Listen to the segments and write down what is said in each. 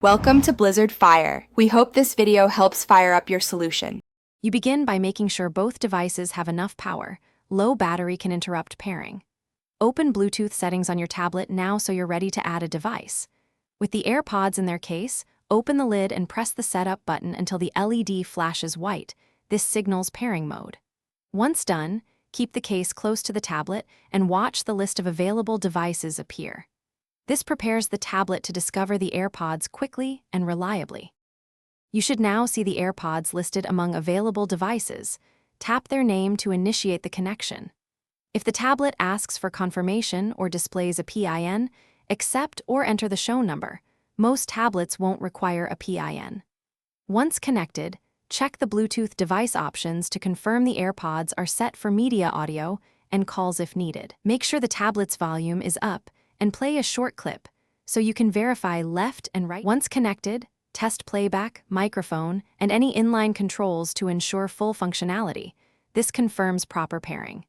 Welcome to Blizzard Fire. We hope this video helps fire up your solution. You begin by making sure both devices have enough power. Low battery can interrupt pairing. Open Bluetooth settings on your tablet now so you're ready to add a device. With the AirPods in their case, open the lid and press the setup button until the LED flashes white. This signals pairing mode. Once done, keep the case close to the tablet and watch the list of available devices appear. This prepares the tablet to discover the AirPods quickly and reliably. You should now see the AirPods listed among available devices. Tap their name to initiate the connection. If the tablet asks for confirmation or displays a PIN, accept or enter the show number. Most tablets won't require a PIN. Once connected, check the Bluetooth device options to confirm the AirPods are set for media audio and calls if needed. Make sure the tablet's volume is up and play a short clip so you can verify left and right. Once connected, test playback, microphone, and any inline controls to ensure full functionality. This confirms proper pairing.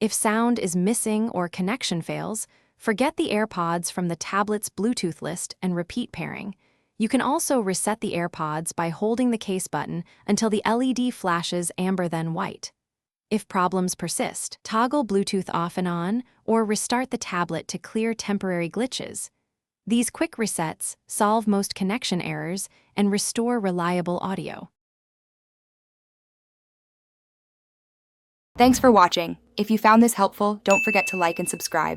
If sound is missing or connection fails, forget the AirPods from the tablet's Bluetooth list and repeat pairing. You can also reset the AirPods by holding the case button until the LED flashes amber then white. If problems persist, toggle Bluetooth off and on or restart the tablet to clear temporary glitches. These quick resets solve most connection errors and restore reliable audio. Thanks for watching. If you found this helpful, don't forget to like and subscribe.